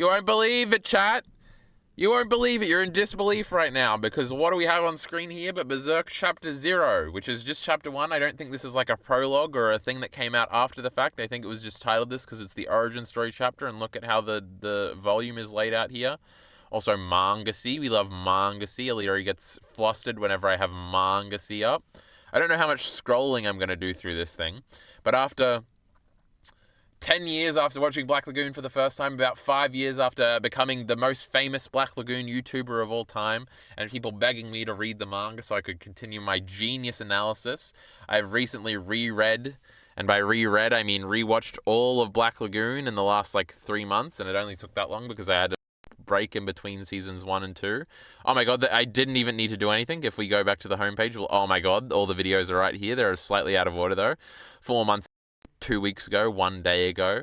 You won't believe it, chat. You won't believe it. You're in disbelief right now because what do we have on screen here but Berserk Chapter 0, which is just Chapter 1. I don't think this is like a prologue or a thing that came out after the fact. I think it was just titled this because it's the origin story chapter, and look at how the volume is laid out here. Also, Manga-C. We love Manga-C. Aliri gets flustered whenever I have Manga-C up. I don't know how much scrolling I'm going to do through this thing, but after 10 years after watching Black Lagoon for the first time, about 5 years after becoming the most famous Black Lagoon YouTuber of all time, and people begging me to read the manga so I could continue my genius analysis, I've recently reread, and by reread I mean rewatched all of Black Lagoon in the last 3 months, and it only took that long because I had a break in between seasons 1 and 2. Oh my god, I didn't even need to do anything. If we go back to the homepage, oh my god, all the videos are right here. They're slightly out of order though. 4 months, 2 weeks ago, 1 day ago,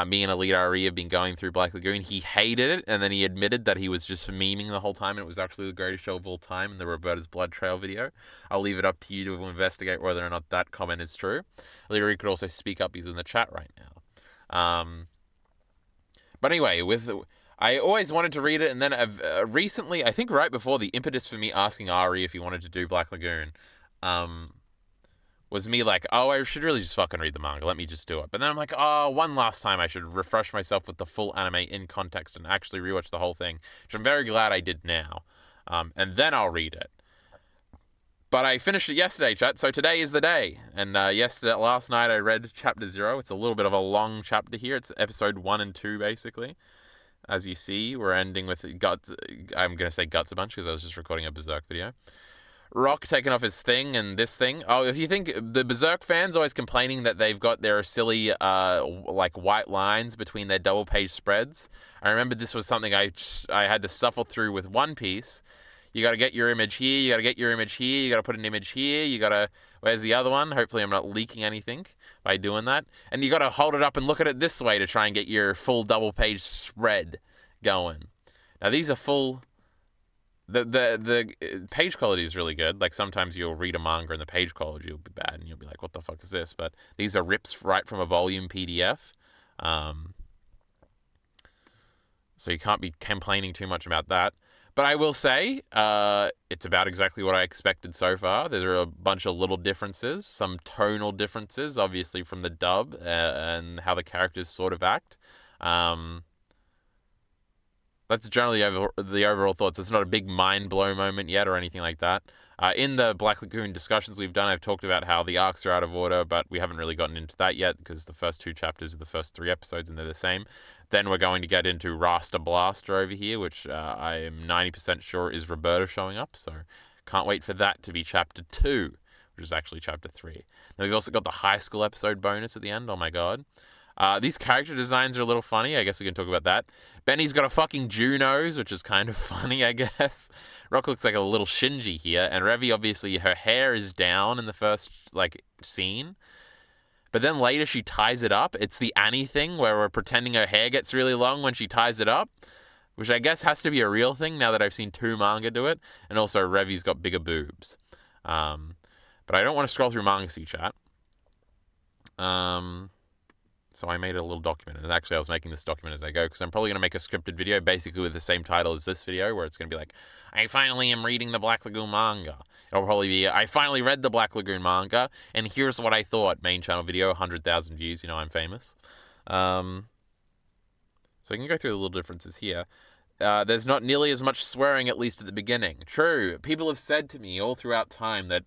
me and Elite RE have been going through Black Lagoon. He hated it, and then he admitted that he was just memeing the whole time, and it was actually the greatest show of all time in the Roberta's Blood Trail video. I'll leave it up to you to investigate whether or not that comment is true. Elite RE could also speak up. He's in the chat right now. But anyway, I always wanted to read it, and then recently, I think right before the impetus for me asking Ari if he wanted to do Black Lagoon, was me oh, I should really just fucking read the manga. Let me just do it. But then I'm oh, one last time I should refresh myself with the full anime in context and actually rewatch the whole thing, which I'm very glad I did now. And then I'll read it. But I finished it yesterday, chat, so today is the day. And last night I read Chapter 0. It's a little bit of a long chapter here. It's episode 1 and 2, basically. As you see, we're ending with Guts. I'm going to say Guts a bunch because I was just recording a Berserk video. Rock taking off his thing and this thing. Oh, if you think the Berserk fans always complaining that they've got their silly, white lines between their double page spreads. I remember this was something I had to suffer through with One Piece. You got to get your image here. You got to get your image here. You got to put an image here. You got to. Where's the other one? Hopefully I'm not leaking anything by doing that. And you got to hold it up and look at it this way to try and get your full double page spread going. Now these are full. The page quality is really good. Sometimes you'll read a manga and the page quality will be bad and you'll be like, what the fuck is this? But these are rips right from a volume PDF. So you can't be complaining too much about that. But I will say, it's about exactly what I expected so far. There are a bunch of little differences, some tonal differences, obviously from the dub and how the characters sort of act. That's generally the overall thoughts. It's not a big mind blow moment yet or anything like that. In the Black Lagoon discussions we've done, I've talked about how the arcs are out of order, but we haven't really gotten into that yet because the first 2 chapters are the first 3 episodes and they're the same. Then we're going to get into Rasta Blaster over here, which I am 90% sure is Roberta showing up, so can't wait for that to be Chapter 2, which is actually Chapter 3. Then we've also got the high school episode bonus at the end. Oh my god. These character designs are a little funny. I guess we can talk about that. Benny's got a fucking Jew nose, which is kind of funny, I guess. Rock looks like a little Shinji here. And Revi, obviously, her hair is down in the first, scene. But then later she ties it up. It's the Annie thing where we're pretending her hair gets really long when she ties it up. Which I guess has to be a real thing now that I've seen 2 manga do it. And also Revi's got bigger boobs. But I don't want to scroll through Manga-C chat. So I made a little document, and actually I was making this document as I go, because I'm probably going to make a scripted video, basically with the same title as this video, where it's going to be I finally am reading the Black Lagoon manga. It'll probably be, I finally read the Black Lagoon manga, and here's what I thought. Main channel video, 100,000 views, I'm famous. So I can go through the little differences here. There's not nearly as much swearing, at least at the beginning. True, people have said to me all throughout time that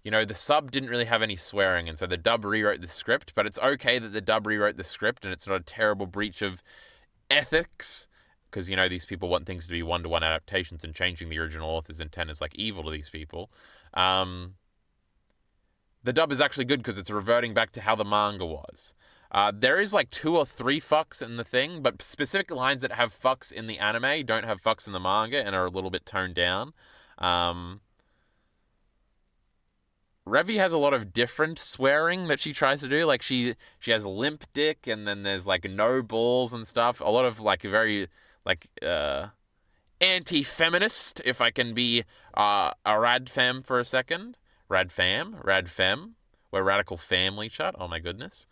the sub didn't really have any swearing, and so the dub rewrote the script, but it's okay that the dub rewrote the script, and it's not a terrible breach of ethics, because, these people want things to be one-to-one adaptations, and changing the original author's intent is, evil to these people. The dub is actually good because it's reverting back to how the manga was. There is, 2 or 3 fucks in the thing, but specific lines that have fucks in the anime don't have fucks in the manga, and are a little bit toned down. Revi has a lot of different swearing that she tries to do. She has limp dick, and then there's no balls and stuff. A lot of very anti-feminist, if I can be a radfem for a second. Radfem. We're radical family chat. Oh my goodness.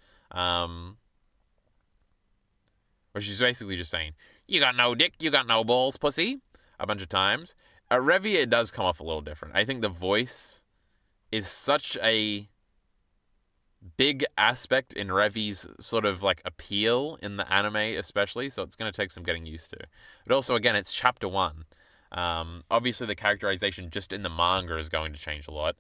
Where she's basically just saying, "You got no dick, you got no balls, pussy," a bunch of times. Revy, it does come off a little different. I think the voice is such a big aspect in Revy's sort of like appeal in the anime, especially, so it's going to take some getting used to. But also, again, it's chapter 1. Obviously, the characterization just in the manga is going to change a lot.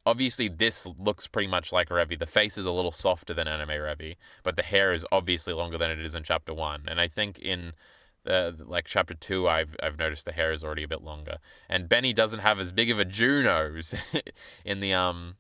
Obviously, this looks pretty much like Revy. The face is a little softer than anime Revy, but the hair is obviously longer than it is in chapter 1. And I think in chapter 2, I've noticed the hair is already a bit longer. And Benny doesn't have as big of a Jew nose in the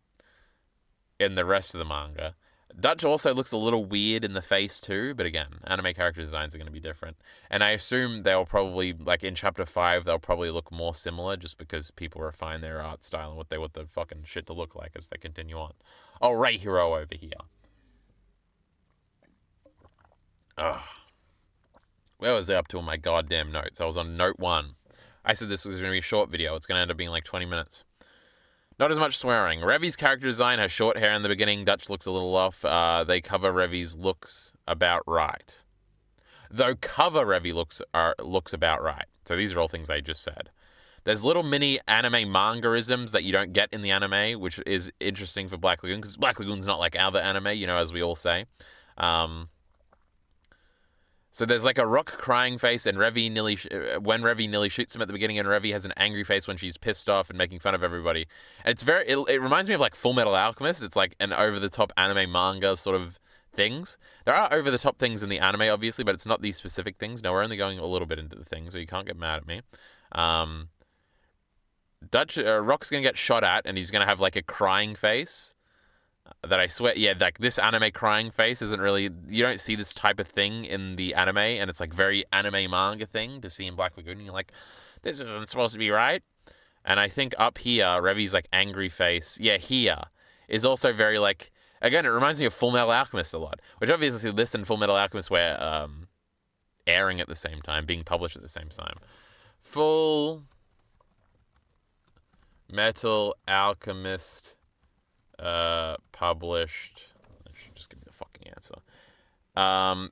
rest of the manga. Dutch also looks a little weird in the face too, but again, anime character designs are going to be different. And I assume they'll probably, like in chapter 5, they'll probably look more similar just because people refine their art style and what they want the fucking shit to look like as they continue on. Oh, Ray Hero over here. Ugh. Where was I up to in my goddamn notes? I was on note 1. I said this was going to be a short video. It's going to end up being like 20 minutes. Not as much swearing. Revy's character design has short hair in the beginning. Dutch looks a little off. They cover Revy's looks about right. Though cover Revy looks about right. So these are all things I just said. There's little mini anime mangaisms that you don't get in the anime, which is interesting for Black Lagoon, because Black Lagoon's not like other anime, as we all say. So there's like a Rock crying face, and when Revy nearly shoots him at the beginning, and Revy has an angry face when she's pissed off and making fun of everybody. And it reminds me of like Full Metal Alchemist. It's like an over-the-top anime manga sort of things. There are over-the-top things in the anime, obviously, but it's not these specific things. No, we're only going a little bit into the thing, so you can't get mad at me. Rock's gonna get shot at, and he's gonna have like a crying face. That I swear, like this anime crying face isn't really, you don't see this type of thing in the anime, and it's like very anime manga thing to see in Black Lagoon. You're like, this isn't supposed to be right. And I think up here, Revy's like angry face, here, is also very like, again, it reminds me of Full Metal Alchemist a lot, which obviously this and Full Metal Alchemist were airing at the same time, being published at the same time. Full Metal Alchemist published. I should just give me the fucking answer.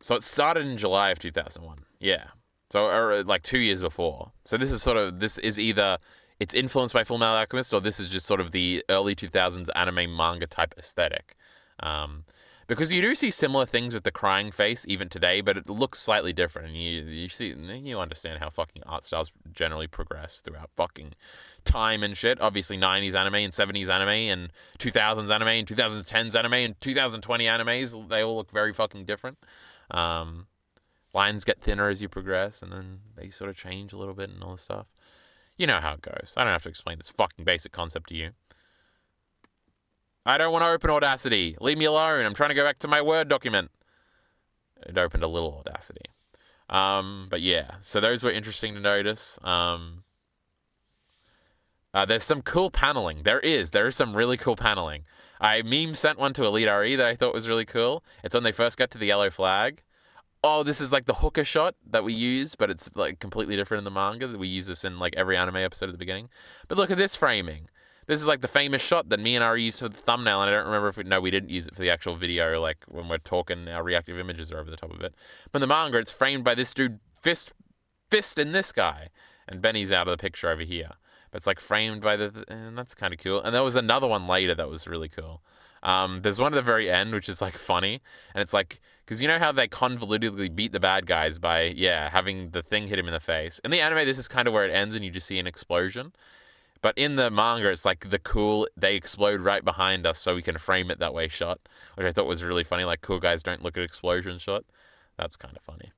So it started in July of 2001. Yeah. So like 2 years before. So this is either it's influenced by Full Metal Alchemist, or this is just sort of the early 2000s anime manga type aesthetic. Because you do see similar things with the crying face even today, but it looks slightly different. And you understand how fucking art styles generally progress throughout fucking time and shit. Obviously 90s anime and 70s anime and 2000s anime and 2010s anime and 2020 animes, they all look very fucking different. Lines get thinner as you progress, and then they sort of change a little bit and all this stuff. You know how it goes. I don't have to explain this fucking basic concept to you. I don't want to open Audacity. Leave me alone. I'm trying to go back to my Word document. It opened a little Audacity. But yeah, so those were interesting to notice. There's some cool paneling. There is some really cool paneling. I sent one to Elite RE that I thought was really cool. It's when they first get to the yellow flag. Oh, this is like the hooker shot that we use, but it's like completely different in the manga. We use this in like every anime episode at the beginning. But look at this framing. This is like the famous shot that me and Ari used for the thumbnail, and I don't remember if we didn't use it for the actual video, like when we're talking, our reactive images are over the top of it. But in the manga, it's framed by this dude fist in this guy, and Benny's out of the picture over here. But it's like framed by and that's kind of cool. And there was another one later that was really cool. There's one at the very end, which is like funny, and it's like, because you know how they convolutedly beat the bad guys by, having the thing hit him in the face. In the anime, this is kind of where it ends, and you just see an explosion. But in the manga, it's like they explode right behind us so we can frame it that way shot, which I thought was really funny, like cool guys don't look at explosion shot. That's kind of funny.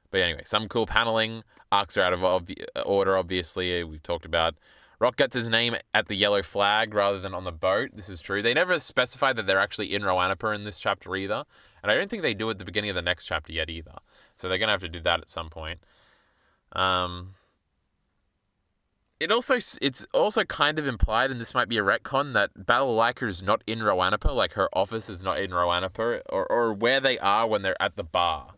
But anyway, some cool paneling. Arcs are out of order, obviously. We've talked about. Rock gets his name at the yellow flag rather than on the boat. This is true. They never specify that they're actually in Roanapa in this chapter either. And I don't think they do at the beginning of the next chapter yet either. So they're going to have to do that at some point. It's also kind of implied, and this might be a retcon, that Balalaika is not in Roanapa, like her office is not in Roanapa, or where they are when they're at the bar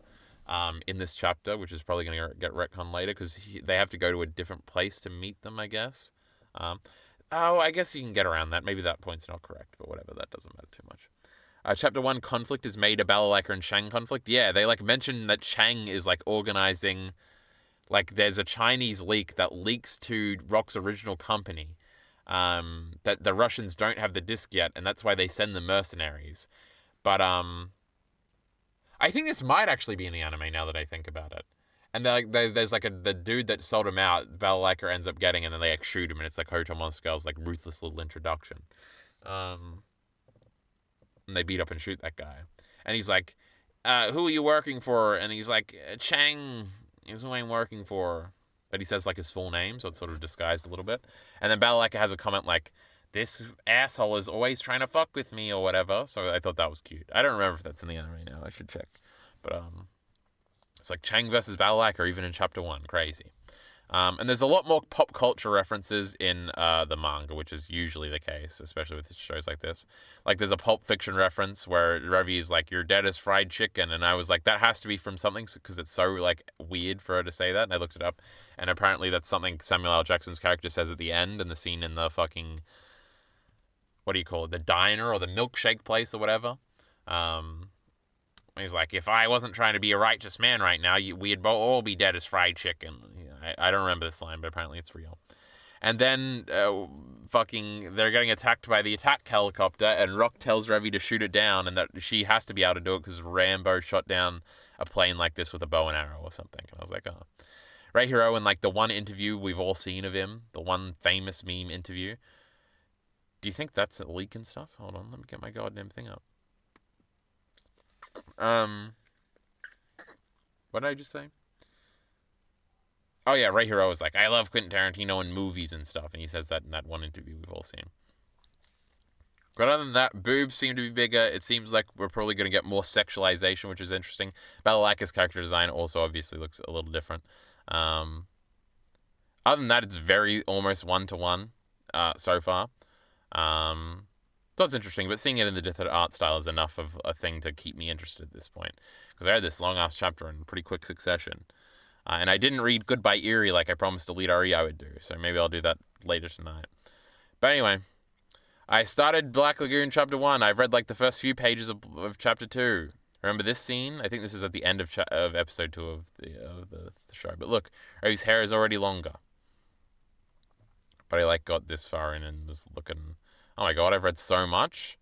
in this chapter, which is probably going to get retcon later, because they have to go to a different place to meet them, I guess. I guess you can get around that. Maybe that point's not correct, but whatever, that doesn't matter too much. Chapter 1 conflict is made a Balalaika and Chang conflict. Yeah, they like mention that Chang is like organizing, like there's a Chinese leak that leaks to Rock's original company, that the Russians don't have the disc yet, and that's why they send the mercenaries. But I think this might actually be in the anime now that I think about it. And there's like the dude that sold him out, Balalaika ends up getting, and then they like shoot him, and it's like Hotel Moscow's like ruthless little introduction. And they beat up and shoot that guy, and he's like, "Who are you working for?" And he's like, "Chang is who I'm working for." But he says like his full name, so it's sort of disguised a little bit. And then Balalaika has a comment like, "This asshole is always trying to fuck with me," or whatever. So I thought that was cute. I don't remember if that's in the anime now. I should check. But it's like Chang versus Balalaika, even in chapter 1. Crazy. And there's a lot more pop culture references in the manga, which is usually the case, especially with shows like this. Like, there's a Pulp Fiction reference where Revy is like, "You're dead as fried chicken," and I was like, that has to be from something, because it's so, like, weird for her to say that, and I looked it up, and apparently that's something Samuel L. Jackson's character says at the end, in the scene in the fucking, what do you call it, the diner, or the milkshake place, or whatever. He's like, "If I wasn't trying to be a righteous man right now, we'd all be dead as fried chicken." I don't remember this line, but apparently it's real. And then, they're getting attacked by the attack helicopter, and Rock tells Revy to shoot it down, and that she has to be able to do it because Rambo shot down a plane like this with a bow and arrow or something. And I was like, oh. Ray Hiro, in like the one interview we've all seen of him, the one famous meme interview. Do you think that's a leak and stuff? Hold on, let me get my goddamn thing up. What did I just say? Oh yeah, Ray Hiro was like, "I love Quentin Tarantino in movies and stuff," and he says that in that one interview we've all seen. But other than that, boobs seem to be bigger. It seems like we're probably going to get more sexualization, which is interesting. Balalaika's character design also obviously looks a little different. Other than that, it's very almost one-to-one so far. So it's interesting, but seeing it in the different art style is enough of a thing to keep me interested at this point. Because I read this long-ass chapter in pretty quick succession. And I didn't read Goodbye Eerie like I promised Elite RE I would do, so maybe I'll do that later tonight. But anyway, I started Black Lagoon Chapter 1. I've read like the first few pages of Chapter 2. Remember this scene? I think this is at the end of Episode 2 of the show. But look, his hair is already longer. But I like got this far in and was looking... Oh my god, I've read so much.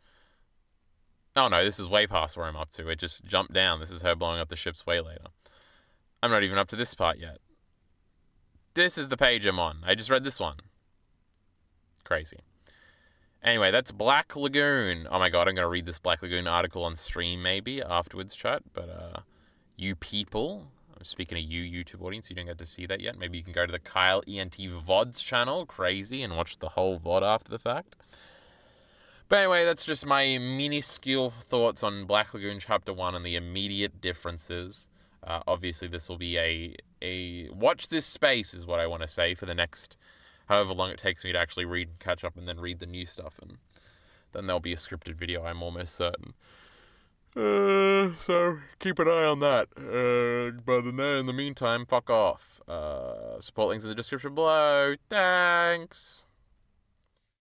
Oh no, this is way past where I'm up to. It just jumped down. This is her blowing up the ships way later. I'm not even up to this part yet. This is the page I'm on. I just read this one. Crazy. Anyway, that's Black Lagoon. Oh my god, I'm going to read this Black Lagoon article on stream maybe afterwards, chat. But, you people, I'm speaking to you, YouTube audience, you don't get to see that yet. Maybe you can go to the Kyle ENT VODs channel, crazy, and watch the whole VOD after the fact. But anyway, that's just my minuscule thoughts on Black Lagoon Chapter 1 and the immediate differences. Obviously, this will be a watch this space is what I want to say for the next however long it takes me to actually read and catch up and then read the new stuff. And then there'll be a scripted video, I'm almost certain. So keep an eye on that. But in the meantime, fuck off. Support links in the description below. Thanks.